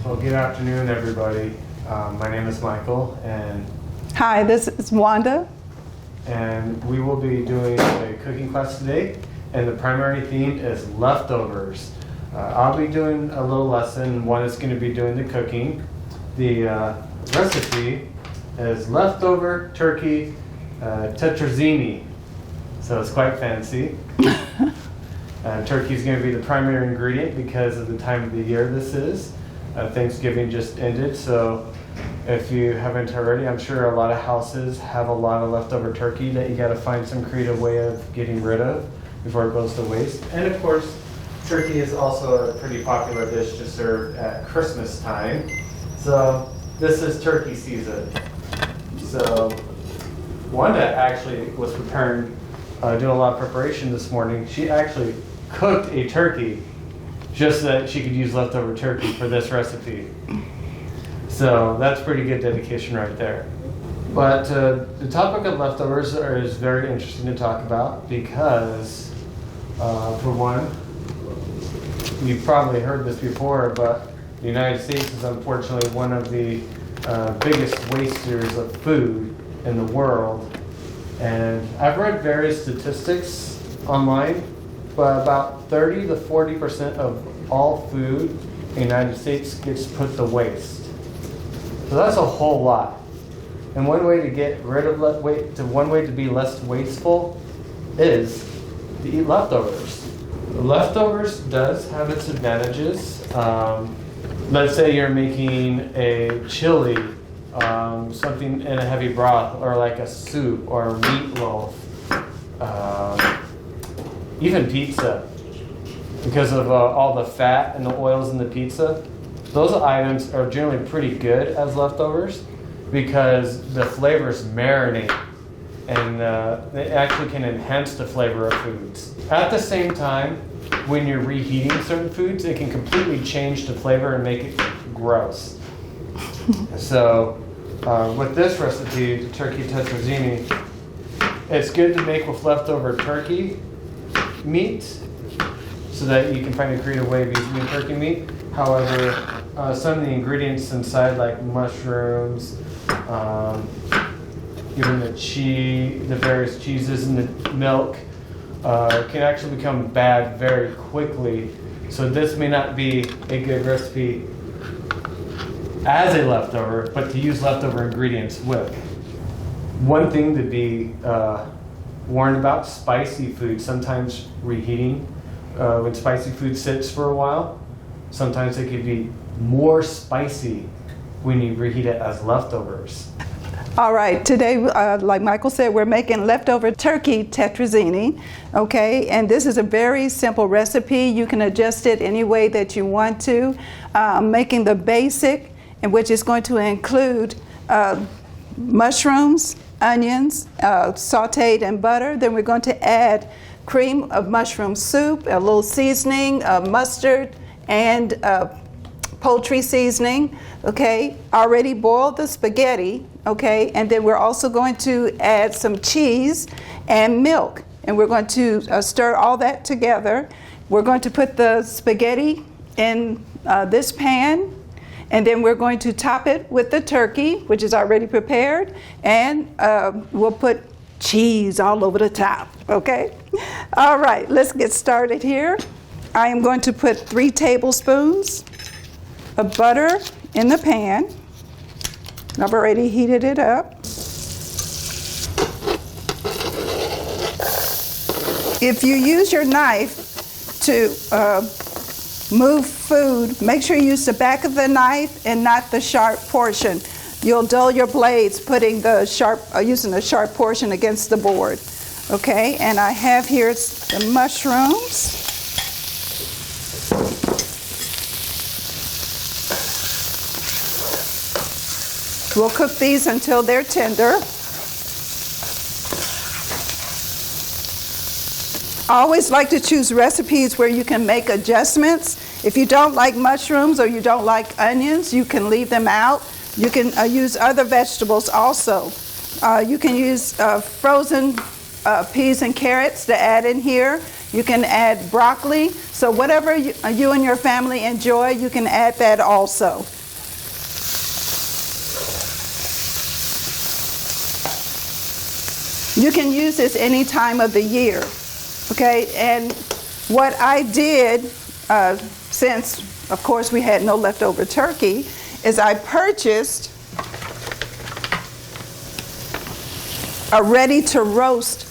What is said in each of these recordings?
Well, good afternoon, everybody. My name is Michael, and Hi, this is Wanda. we will be doing a cooking class today, and the primary theme is leftovers. I'll be doing a little lesson. One is going to be doing the cooking. The recipe is leftover turkey Tetrazzini, so it's quite fancy. Turkey is going to be the primary ingredient because of the time of the year this is. Thanksgiving just ended, so if you haven't already, I'm sure a lot of houses have a lot of leftover turkey that you got to find some creative way of getting rid of before it goes to waste. And of course, turkey is also a pretty popular dish to serve at Christmas time. So this is turkey season. So Wanda actually was preparing, doing a lot of preparation this morning. She actually cooked a turkey just so that she could use leftover turkey for this recipe. So that's pretty good dedication right there. But the topic of leftovers is very interesting to talk about because, for one, you've probably heard this before, but the United States is unfortunately one of the biggest wasters of food in the world. And I've read various statistics online, but about 30 to 40% of all food in the United States gets put to waste. So that's a whole lot. And one way to get rid of one way to be less wasteful is to eat leftovers. Leftovers does have its advantages. Let's say you're making a chili, something in a heavy broth, or like a soup or a meatloaf, even pizza. Because of all the fat and the oils in the pizza, those items are generally pretty good as leftovers because the flavors marinate and they actually can enhance the flavor of foods. At the same time, when you're reheating certain foods, it can completely change the flavor and make it gross. So with this recipe, the turkey Tetrazzini, it's good to make with leftover turkey meat so that you can find a creative way of using turkey meat. However, some of the ingredients inside, like mushrooms, even the various cheeses and the milk, can actually become bad very quickly. So this may not be a good recipe as a leftover, but to use leftover ingredients with. One thing to be warned about, spicy food. Sometimes reheating, when spicy food sits for a while, sometimes it could be more spicy when you reheat it as leftovers. All right, today, like Michael said, we're making leftover turkey Tetrazzini, okay? And this is a very simple recipe. You can adjust it any way that you want to. Making the basic, in which is going to include mushrooms, onions, sauteed in butter. Then we're going to add cream of mushroom soup, a little seasoning, mustard, and poultry seasoning, okay? Already boiled the spaghetti, okay? And then we're also going to add some cheese and milk. And we're going to stir all that together. We're going to put the spaghetti in this pan, and then we're going to top it with the turkey, which is already prepared, and we'll put cheese all over the top, okay? All right, let's get started here. I am going to put 3 tablespoons of butter in the pan. I've already heated it up. If you use your knife to move food, make sure you use the back of the knife and not the sharp portion. You'll dull your blades using the sharp portion against the board. Okay, and I have here the mushrooms. We'll cook these until they're tender. I always like to choose recipes where you can make adjustments. If you don't like mushrooms or you don't like onions, you can leave them out. You can use other vegetables also. You can use frozen peas and carrots to add in here. You can add broccoli. So whatever you and your family enjoy, you can add that also. You can use this any time of the year, okay? And what I did, since, of course, we had no leftover turkey, is I purchased a ready-to-roast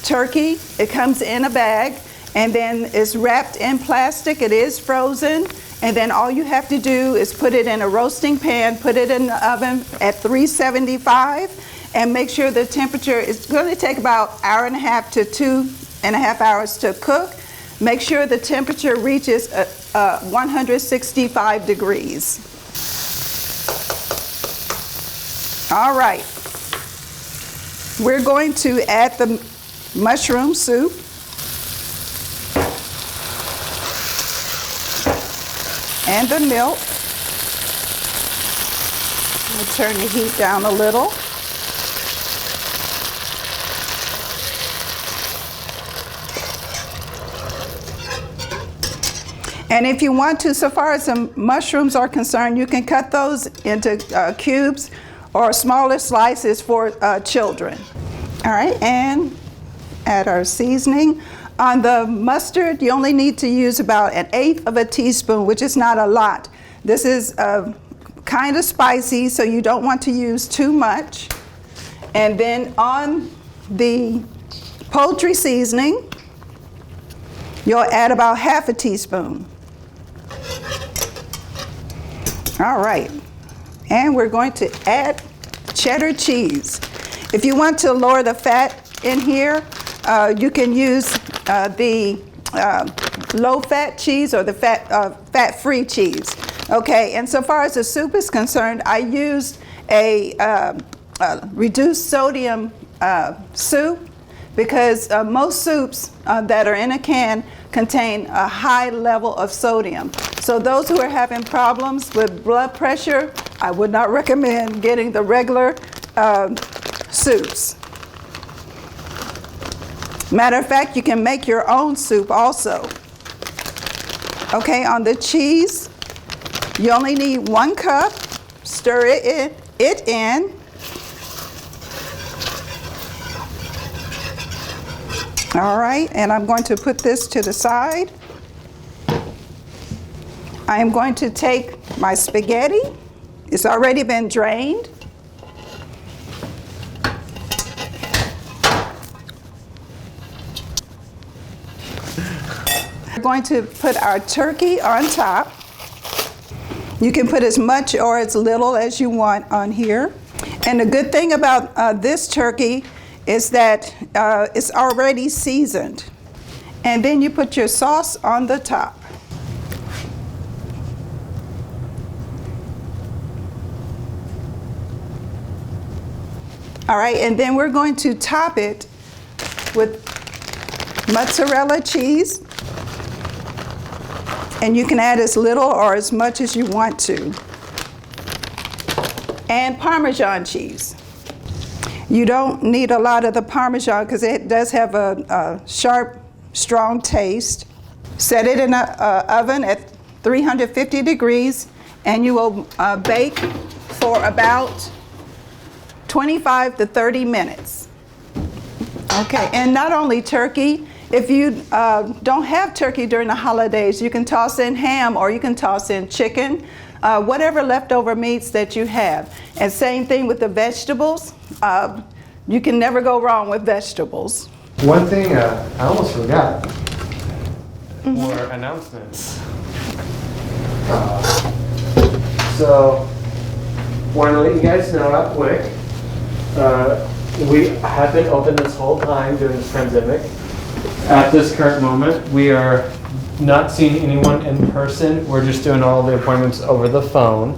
turkey. It comes in a bag, and then it's wrapped in plastic. It is frozen, and then all you have to do is put it in a roasting pan, put it in the oven at 375, and make sure the temperature is going to take about an hour and a half to 2.5 hours to cook. Make sure the temperature reaches 165 degrees. All right. We're going to add the mushroom soup. And the milk. I'll turn the heat down a little. And if you want to, so far as the mushrooms are concerned, you can cut those into cubes or smaller slices for children. All right, and add our seasoning. On the mustard, you only need to use about 1/8 of a teaspoon, which is not a lot. This is kind of spicy, so you don't want to use too much. And then on the poultry seasoning, you'll add about 1/2 teaspoon. All right, and we're going to add cheddar cheese. If you want to lower the fat in here, you can use the low-fat cheese or the fat-free cheese. Okay, and so far as the soup is concerned, I used a reduced sodium soup because most soups that are in a can contain a high level of sodium. So those who are having problems with blood pressure, I would not recommend getting the regular soups. Matter of fact, you can make your own soup also. Okay, on the cheese, you only need 1 cup. Stir it in. All right, and I'm going to put this to the side. I am going to take my spaghetti. It's already been drained. We're going to put our turkey on top. You can put as much or as little as you want on here. And the good thing about this turkey is that it's already seasoned. And then you put your sauce on the top. All right, and then we're going to top it with mozzarella cheese. And you can add as little or as much as you want to. And Parmesan cheese. You don't need a lot of the Parmesan because it does have a sharp, strong taste. Set it in an oven at 350 degrees and you will bake for about 25 to 30 minutes. Okay, and not only turkey, if you don't have turkey during the holidays, you can toss in ham or you can toss in chicken, whatever leftover meats that you have. And same thing with the vegetables. You can never go wrong with vegetables. One thing I almost forgot were announcements. So, want to let you guys know at WIC, we have been open this whole time during this pandemic. At this current moment, we are not seeing anyone in person. We're just doing all the appointments over the phone.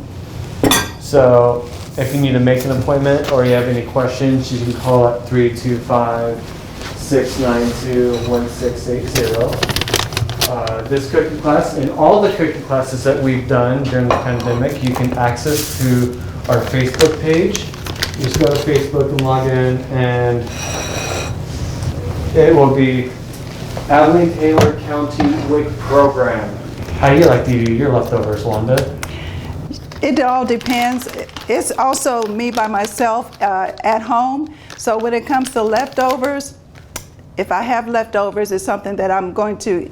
So if you need to make an appointment or you have any questions, you can call at 325-692-1680. This cooking class and all the cooking classes that we've done during the pandemic, you can access through our Facebook page. You just go to Facebook and log in, and it will be Abilene Taylor County WIC program. How do you like to do your leftovers, Wanda? It all depends. It's also me by myself at home. So when it comes to leftovers, if I have leftovers, it's something that I'm going to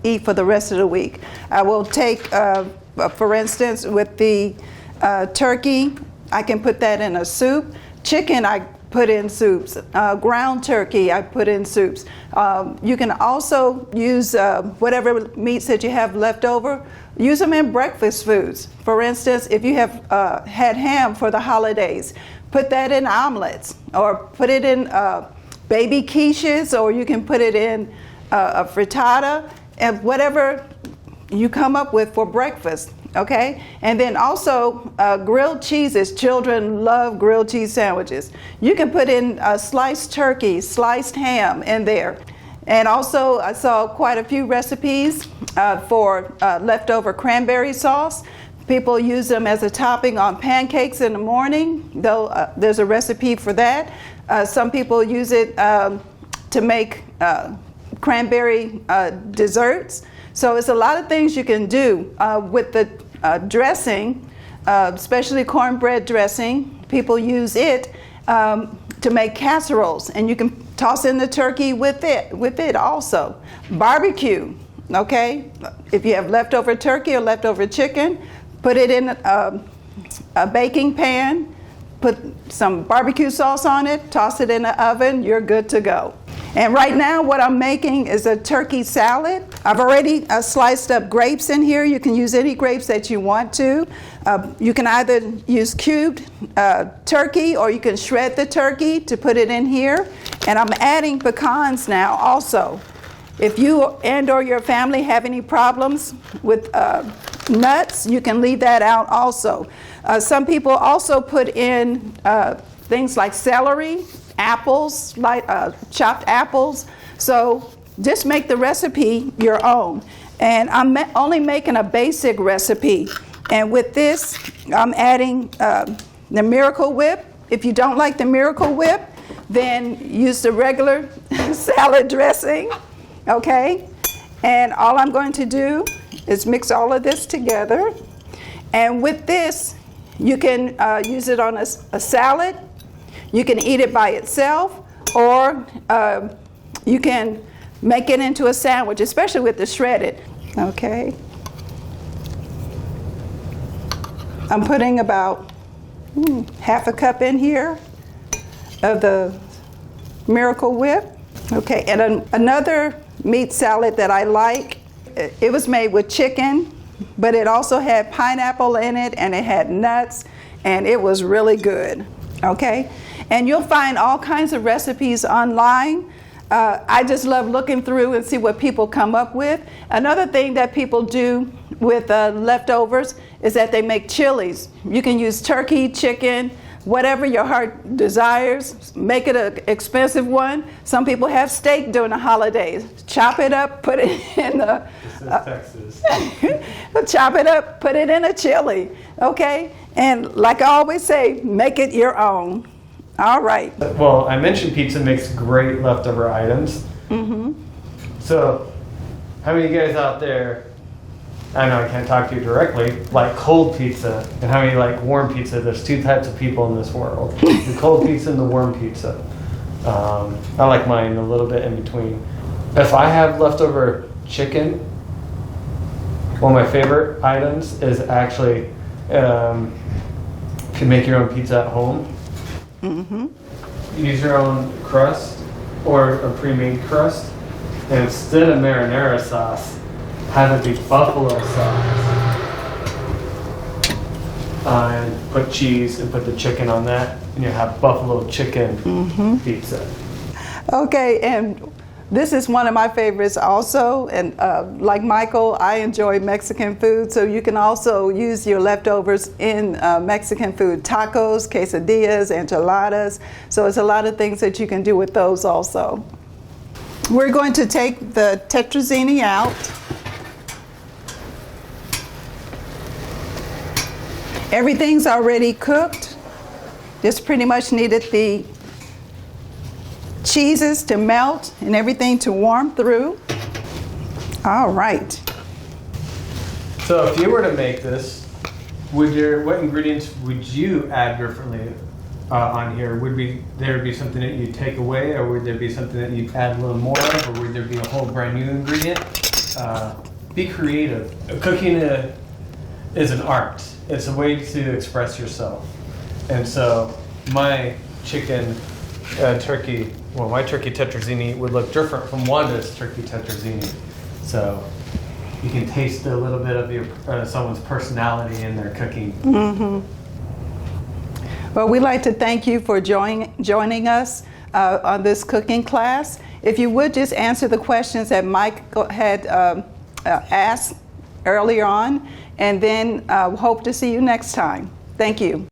eat for the rest of the week. I will take, for instance, with the turkey, I can put that in a soup. Chicken, I put in soups. Ground turkey, I put in soups. You can also use whatever meats that you have left over, use them in breakfast foods. For instance, if you have had ham for the holidays, put that in omelets, or put it in baby quiches, or you can put it in a frittata, and whatever you come up with for breakfast. Okay, and then also grilled cheeses. Children love grilled cheese sandwiches. You can put in sliced turkey, sliced ham in there. And also I saw quite a few recipes for leftover cranberry sauce. People use them as a topping on pancakes in the morning, though there's a recipe for that. Some people use it to make cranberry desserts. So it's a lot of things you can do with the dressing, especially cornbread dressing. People use it to make casseroles, and you can toss in the turkey with it also. Barbecue, okay? If you have leftover turkey or leftover chicken, put it in a baking pan, put some barbecue sauce on it, toss it in the oven, you're good to go. And right now what I'm making is a turkey salad. I've already sliced up grapes in here. You can use any grapes that you want to. You can either use cubed turkey, or you can shred the turkey to put it in here. And I'm adding pecans now also. If you and or your family have any problems with nuts, you can leave that out also. Some people also put in things like celery, apples, like chopped apples. So just make the recipe your own. And I'm only making a basic recipe. And with this, I'm adding the Miracle Whip. If you don't like the Miracle Whip, then use the regular salad dressing, okay? And all I'm going to do is mix all of this together. And with this, you can use it on a salad. You can eat it by itself, or you can make it into a sandwich, especially with the shredded. Okay. I'm putting about half a cup in here of the Miracle Whip. Okay, and another meat salad that I like, it was made with chicken, but it also had pineapple in it, and it had nuts, and it was really good. Okay, and you'll find all kinds of recipes online. I just love looking through and see what people come up with. Another thing that people do with leftovers is that they make chilies. You can use turkey, chicken, whatever your heart desires. Make it an expensive one. Some people have steak during the holidays. Chop it up, put it in the... This is Texas. Chop it up, put it in a chili, okay? And like I always say, make it your own. All right. Well, I mentioned pizza makes great leftover items. Mm-hmm. So, how many of you guys out there, I know I can't talk to you directly, like cold pizza, and how many like warm pizza? There's two types of people in this world. The cold pizza and the warm pizza. I like mine a little bit in between. If I have leftover chicken, one of my favorite items is actually if you make your own pizza at home. Mm-hmm. Use your own crust or a pre-made crust, and instead of marinara sauce, have it be buffalo sauce. And put cheese and put the chicken on that, and you have buffalo chicken pizza. Okay, and this is one of my favorites also, and like Michael, I enjoy Mexican food, so you can also use your leftovers in Mexican food, tacos, quesadillas, enchiladas, so it's a lot of things that you can do with those also. We're going to take the Tetrazzini out. Everything's already cooked, just pretty much needed the cheeses to melt and everything to warm through. All right. So if you were to make this, what ingredients would you add differently on here? Would there be something that you take away, or would there be something that you add a little more of, or would there be a whole brand new ingredient? Be creative. Cooking is an art. It's a way to express yourself. And so my chicken turkey, well, my turkey tetrazzini would look different from Wanda's turkey tetrazzini. So you can taste a little bit of someone's personality in their cooking. Well, we'd like to thank you for joining us on this cooking class. If you would just answer the questions that Mike had asked earlier on, and then hope to see you next time. Thank you.